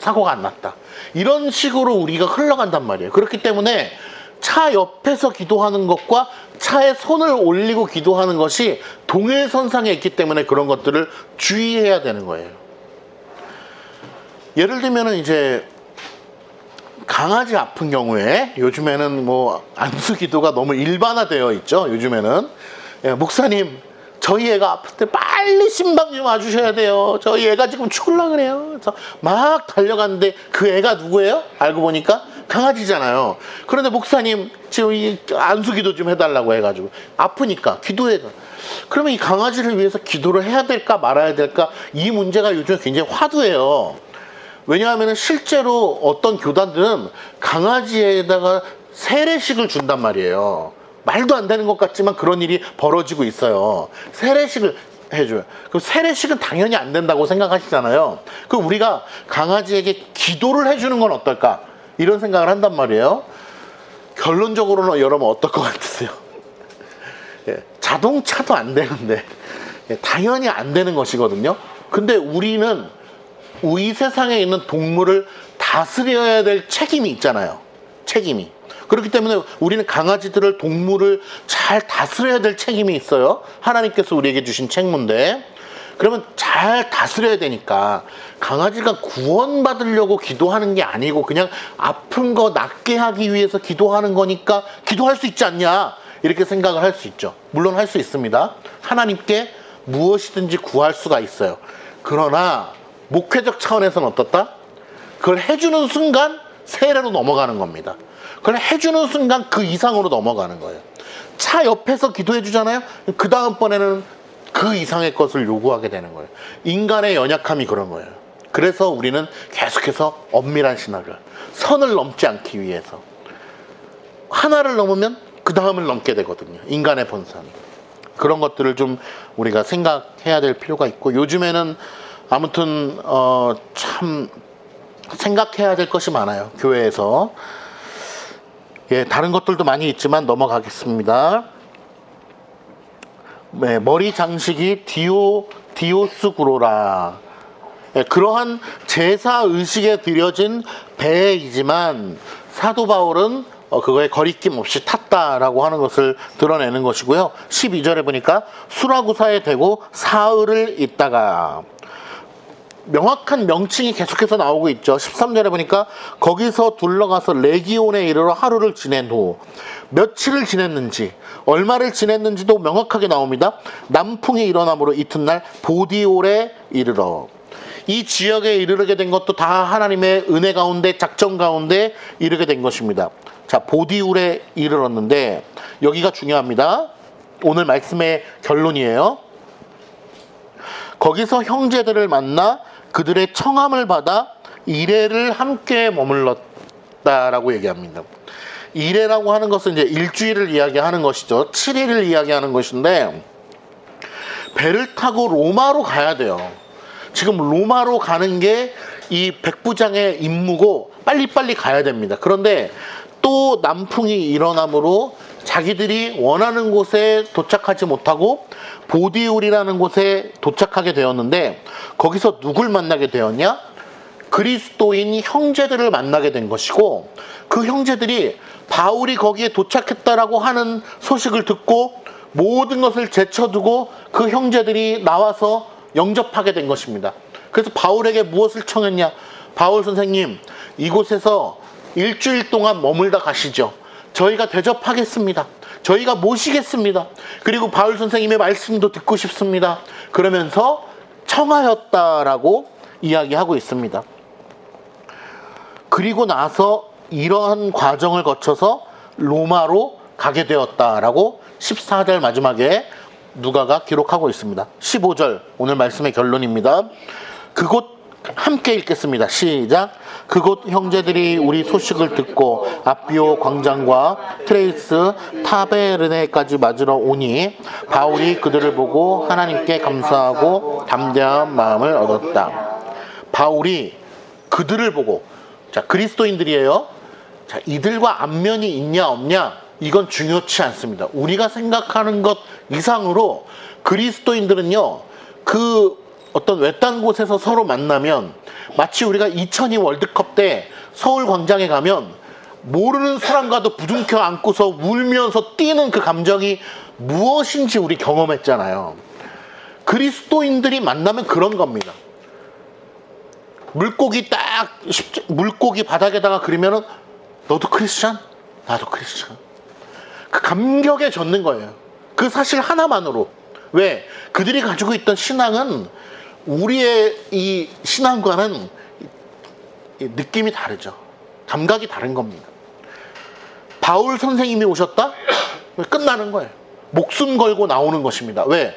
사고가 안 났다, 이런 식으로 우리가 흘러간단 말이에요. 그렇기 때문에 차 옆에서 기도하는 것과 차에 손을 올리고 기도하는 것이 동일선상에 있기 때문에 그런 것들을 주의해야 되는 거예요. 예를 들면은 이제 강아지 아픈 경우에, 요즘에는 뭐 안수 기도가 너무 일반화되어 있죠. 요즘에는 목사님 저희 애가 아플 때 빨리 신방 좀 와주셔야 돼요. 저희 애가 지금 죽으려고 그래요. 그래서 막 달려갔는데 그 애가 누구예요? 알고 보니까 강아지잖아요. 그런데 목사님 지금 이 안수 기도 좀 해달라고 해가지고, 아프니까 기도해. 그러면 이 강아지를 위해서 기도를 해야 될까 말아야 될까, 이 문제가 요즘 굉장히 화두예요. 왜냐하면 실제로 어떤 교단들은 강아지에다가 세례식을 준단 말이에요. 말도 안 되는 것 같지만 그런 일이 벌어지고 있어요. 세례식을 해줘요. 그럼 세례식은 당연히 안 된다고 생각하시잖아요. 그럼 우리가 강아지에게 기도를 해주는 건 어떨까, 이런 생각을 한단 말이에요. 결론적으로는 여러분 어떨 것 같으세요? 자동차도 안 되는데 당연히 안 되는 것이거든요. 근데 우리는 이 세상에 있는 동물을 다스려야 될 책임이 있잖아요. 책임이. 그렇기 때문에 우리는 강아지들을, 동물을 잘 다스려야 될 책임이 있어요. 하나님께서 우리에게 주신 책무인데, 그러면 잘 다스려야 되니까 강아지가 구원받으려고 기도하는 게 아니고 그냥 아픈 거 낫게 하기 위해서 기도하는 거니까 기도할 수 있지 않냐, 이렇게 생각을 할 수 있죠. 물론 할 수 있습니다. 하나님께 무엇이든지 구할 수가 있어요. 그러나 목회적 차원에서는 어떻다? 그걸 해주는 순간 세례로 넘어가는 겁니다. 그걸 해주는 순간 그 이상으로 넘어가는 거예요. 차 옆에서 기도해 주잖아요. 그 다음번에는 그 이상의 것을 요구하게 되는 거예요. 인간의 연약함이 그런 거예요. 그래서 우리는 계속해서 엄밀한 신학을, 선을 넘지 않기 위해서, 하나를 넘으면 그 다음을 넘게 되거든요. 인간의 본성. 그런 것들을 좀 우리가 생각해야 될 필요가 있고, 요즘에는 아무튼 참 생각해야 될 것이 많아요. 교회에서. 다른 것들도 많이 있지만 넘어가겠습니다. 머리 장식이 디오스구로라. 그러한 제사 의식에 들여진 배이지만 사도 바울은 그거에 거리낌 없이 탔다라고 하는 것을 드러내는 것이고요. 12절에 보니까 수라구사에 대고 사흘을 있다가, 명확한 명칭이 계속해서 나오고 있죠. 13절에 보니까 거기서 둘러가서 레기온에 이르러 하루를 지낸 후, 며칠을 지냈는지 얼마를 지냈는지도 명확하게 나옵니다. 남풍이 일어나므로 이튿날 보디올에 이르러. 이 지역에 이르게 된 것도 다 하나님의 은혜 가운데, 작정 가운데 이르게 된 것입니다. 자, 보디올에 이르렀는데 여기가 중요합니다. 오늘 말씀의 결론이에요. 거기서 형제들을 만나 그들의 청함을 받아 이레를 함께 머물렀다라고 얘기합니다. 이레라고 하는 것은 이제 일주일을 이야기하는 것이죠. 7일을 이야기하는 것인데, 배를 타고 로마로 가야 돼요. 지금 로마로 가는 게 이 백부장의 임무고 빨리빨리 가야 됩니다. 그런데 또 남풍이 일어나므로 자기들이 원하는 곳에 도착하지 못하고 보디올이라는 곳에 도착하게 되었는데 거기서 누굴 만나게 되었냐? 그리스도인 형제들을 만나게 된 것이고 그 형제들이 바울이 거기에 도착했다라고 하는 소식을 듣고 모든 것을 제쳐두고 그 형제들이 나와서 영접하게 된 것입니다. 그래서 바울에게 무엇을 청했냐? 바울 선생님, 이곳에서 일주일 동안 머물다 가시죠. 저희가 대접하겠습니다. 저희가 모시겠습니다. 그리고 바울 선생님의 말씀도 듣고 싶습니다. 그러면서 청하였다라고 이야기하고 있습니다. 그리고 나서 이러한 과정을 거쳐서 로마로 가게 되었다라고 14절 마지막에 누가가 기록하고 있습니다. 15절 오늘 말씀의 결론입니다. 그곳 함께 읽겠습니다. 시작. 그곳 형제들이 우리 소식을 듣고 아비오 광장과 트레이스 타베르네까지 맞으러 오니 바울이 그들을 보고 하나님께 감사하고 담대한 마음을 얻었다. 바울이 그들을 보고, 자, 그리스도인들이에요. 자, 이들과 안면이 있냐 없냐 이건 중요치 않습니다. 우리가 생각하는 것 이상으로 그리스도인들은요, 그 어떤 외딴 곳에서 서로 만나면 마치 우리가 2002 월드컵 때 서울 광장에 가면 모르는 사람과도 부둥켜 안고서 울면서 뛰는 그 감정이 무엇인지 우리 경험했잖아요. 그리스도인들이 만나면 그런 겁니다. 물고기 바닥에다가 그리면은 너도 크리스찬? 나도 크리스찬. 그 감격에 젖는 거예요. 그 사실 하나만으로. 왜? 그들이 가지고 있던 신앙은 우리의 이 신앙과는 느낌이 다르죠. 감각이 다른 겁니다. 바울 선생님이 오셨다? 끝나는 거예요. 목숨 걸고 나오는 것입니다. 왜?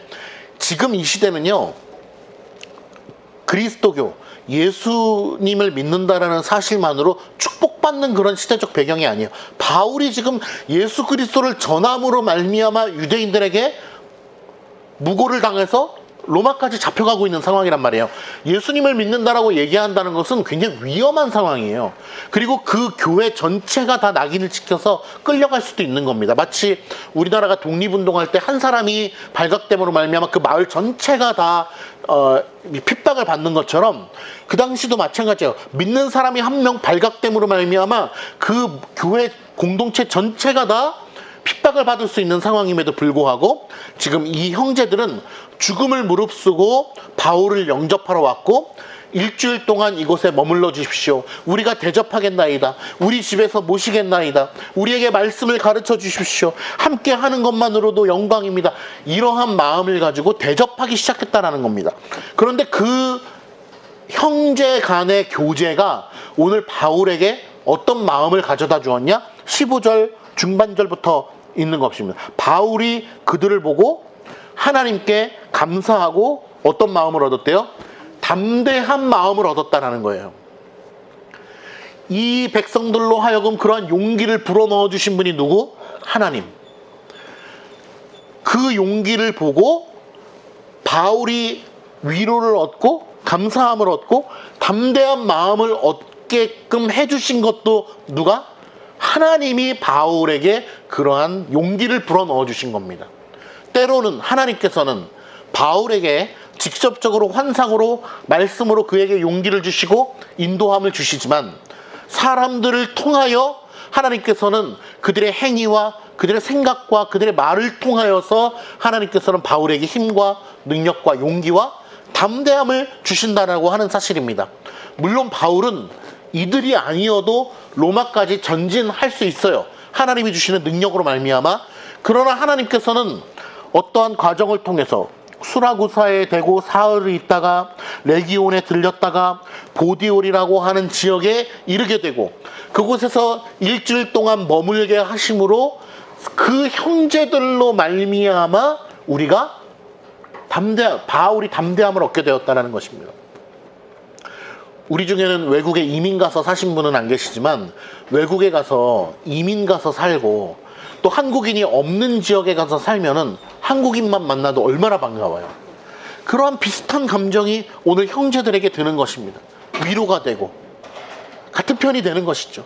지금 이 시대는요, 그리스도교, 예수님을 믿는다라는 사실만으로 축복받는 그런 시대적 배경이 아니에요. 바울이 지금 예수 그리스도를 전함으로 말미암아 유대인들에게 무고를 당해서 로마까지 잡혀가고 있는 상황이란 말이에요. 예수님을 믿는다라고 얘기한다는 것은 굉장히 위험한 상황이에요. 그리고 그 교회 전체가 다 낙인을 찍혀서 끌려갈 수도 있는 겁니다. 마치 우리나라가 독립운동할 때 한 사람이 발각됨으로 말미암아 그 마을 전체가 다 핍박을 받는 것처럼 그 당시도 마찬가지예요. 믿는 사람이 한 명 발각됨으로 말미암아 그 교회 공동체 전체가 다 핍박을 받을 수 있는 상황임에도 불구하고 지금 이 형제들은 죽음을 무릅쓰고 바울을 영접하러 왔고 일주일 동안 이곳에 머물러 주십시오. 우리가 대접하겠나이다. 우리 집에서 모시겠나이다. 우리에게 말씀을 가르쳐 주십시오. 함께 하는 것만으로도 영광입니다. 이러한 마음을 가지고 대접하기 시작했다는 겁니다. 그런데 그 형제 간의 교제가 오늘 바울에게 어떤 마음을 가져다 주었냐? 15절 중반절부터 있는 것입니다. 바울이 그들을 보고 하나님께 감사하고 어떤 마음을 얻었대요? 담대한 마음을 얻었다는 거예요. 이 백성들로 하여금 그러한 용기를 불어넣어 주신 분이 누구? 하나님. 그 용기를 보고 바울이 위로를 얻고 감사함을 얻고 담대한 마음을 얻게끔 해주신 것도 누가? 하나님이 바울에게 그러한 용기를 불어넣어 주신 겁니다. 때로는 하나님께서는 바울에게 직접적으로 환상으로 말씀으로 그에게 용기를 주시고 인도함을 주시지만 사람들을 통하여 하나님께서는 그들의 행위와 그들의 생각과 그들의 말을 통하여서 하나님께서는 바울에게 힘과 능력과 용기와 담대함을 주신다라고 하는 사실입니다. 물론 바울은 이들이 아니어도 로마까지 전진할 수 있어요. 하나님이 주시는 능력으로 말미암아. 그러나 하나님께서는 어떠한 과정을 통해서 수라구사에 대고 사흘을 있다가 레기온에 들렸다가 보디올이라고 하는 지역에 이르게 되고 그곳에서 일주일 동안 머물게 하심으로 그 형제들로 말미암아 우리가 바울이 담대함을 얻게 되었다는 것입니다. 우리 중에는 외국에 이민 가서 사신 분은 안 계시지만 외국에 가서 이민 가서 살고 또 한국인이 없는 지역에 가서 살면은 한국인만 만나도 얼마나 반가워요. 그러한 비슷한 감정이 오늘 형제들에게 드는 것입니다. 위로가 되고 같은 편이 되는 것이죠.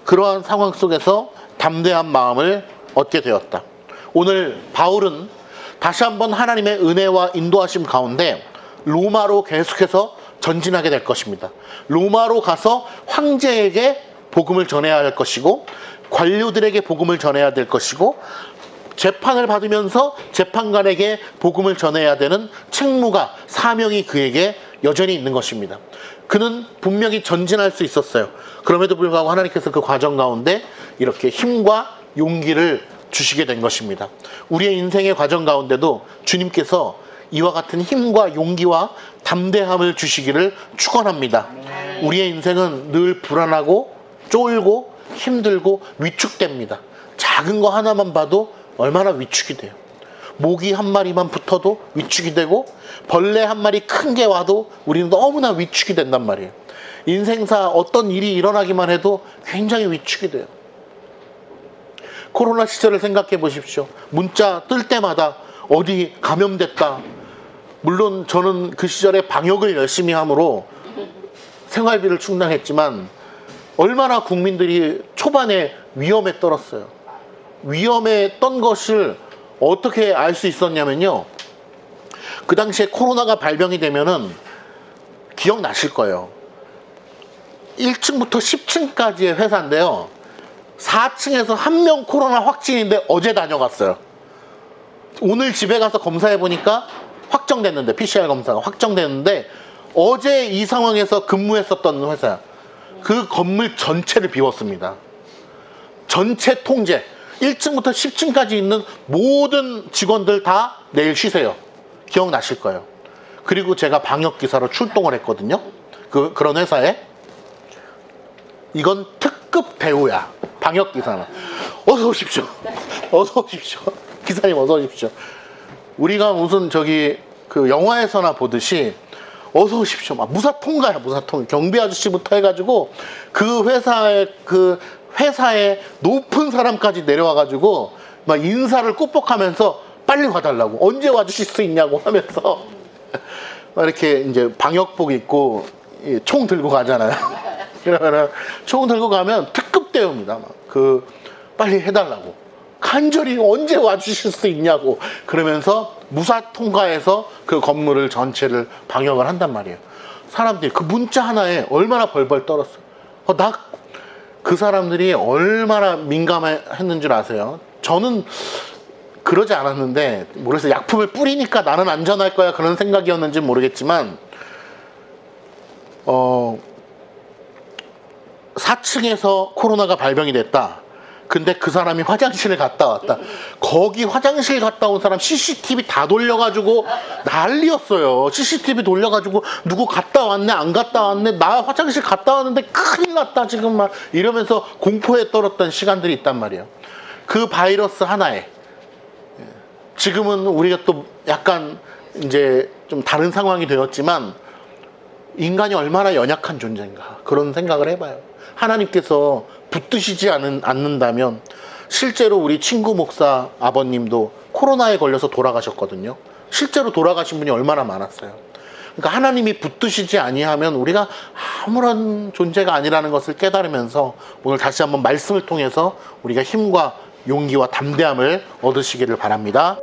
그러한 상황 속에서 담대한 마음을 얻게 되었다. 오늘 바울은 다시 한번 하나님의 은혜와 인도하심 가운데 로마로 계속해서 전진하게 될 것입니다. 로마로 가서 황제에게 복음을 전해야 할 것이고 관료들에게 복음을 전해야 될 것이고 재판을 받으면서 재판관에게 복음을 전해야 되는 책무가 사명이 그에게 여전히 있는 것입니다. 그는 분명히 전진할 수 있었어요. 그럼에도 불구하고 하나님께서 그 과정 가운데 이렇게 힘과 용기를 주시게 된 것입니다. 우리의 인생의 과정 가운데도 주님께서 이와 같은 힘과 용기와 담대함을 주시기를 축원합니다. 우리의 인생은 늘 불안하고 쫄고 힘들고 위축됩니다. 작은 거 하나만 봐도 얼마나 위축이 돼요. 모기 한 마리만 붙어도 위축이 되고 벌레 한 마리 큰 게 와도 우리는 너무나 위축이 된단 말이에요. 인생사 어떤 일이 일어나기만 해도 굉장히 위축이 돼요. 코로나 시절을 생각해 보십시오. 문자 뜰 때마다 어디 감염됐다. 물론 저는 그 시절에 방역을 열심히 함으로 생활비를 충당했지만 얼마나 국민들이 초반에 위험에 떨었어요. 위험에 떤 것을 어떻게 알 수 있었냐면요. 그 당시에 코로나가 발병이 되면은 기억나실 거예요. 1층부터 10층까지의 회사인데요. 4층에서 한 명 코로나 확진인데 어제 다녀갔어요. 오늘 집에 가서 검사해 보니까 확정됐는데, PCR 검사가 확정됐는데 어제 이 상황에서 근무했었던 회사야. 그 건물 전체를 비웠습니다. 전체 통제. 1층부터 10층까지 있는 모든 직원들 다 내일 쉬세요. 기억나실 거예요. 그리고 제가 방역기사로 출동을 했거든요. 그런 회사에. 이건 특급 대우야. 방역기사는. 어서 오십시오. 어서 오십시오. 기사님 어서 오십시오. 우리가 무슨 그 영화에서나 보듯이 어서 오십시오. 막 무사통가야, 무사통. 경비 아저씨부터 해가지고 그 회사의 높은 사람까지 내려와가지고 막 인사를 꾹뻑하면서 빨리 와달라고, 언제 와주실 수 있냐고 하면서 막 이렇게 이제 방역복 입고 총 들고 가잖아요. 그러면은 총 들고 가면 특급 대우입니다. 빨리 해달라고, 간절히 언제 와주실 수 있냐고 그러면서 무사 통과해서 그 건물을 전체를 방역을 한단 말이에요. 사람들이 그 문자 하나에 얼마나 벌벌 떨었어요. 그 사람들이 얼마나 민감했는 줄 아세요? 저는 그러지 않았는데, 모르겠어요. 약품을 뿌리니까 나는 안전할 거야 그런 생각이었는지 모르겠지만 4층에서 코로나가 발병이 됐다. 근데 그 사람이 화장실을 갔다 왔다. 거기 화장실 갔다 온 사람 CCTV 다 돌려가지고 난리였어요. CCTV 돌려가지고 누구 갔다 왔네 안 갔다 왔네, 나 화장실 갔다 왔는데 큰일 났다 지금 막 이러면서 공포에 떨었던 시간들이 있단 말이에요. 그 바이러스 하나에 지금은 우리가 또 약간 이제 좀 다른 상황이 되었지만 인간이 얼마나 연약한 존재인가 그런 생각을 해봐요. 하나님께서 붙드시지 않는다면, 실제로 우리 친구 목사 아버님도 코로나에 걸려서 돌아가셨거든요. 실제로 돌아가신 분이 얼마나 많았어요. 그러니까 하나님이 붙드시지 아니하면 우리가 아무런 존재가 아니라는 것을 깨달으면서 오늘 다시 한번 말씀을 통해서 우리가 힘과 용기와 담대함을 얻으시기를 바랍니다.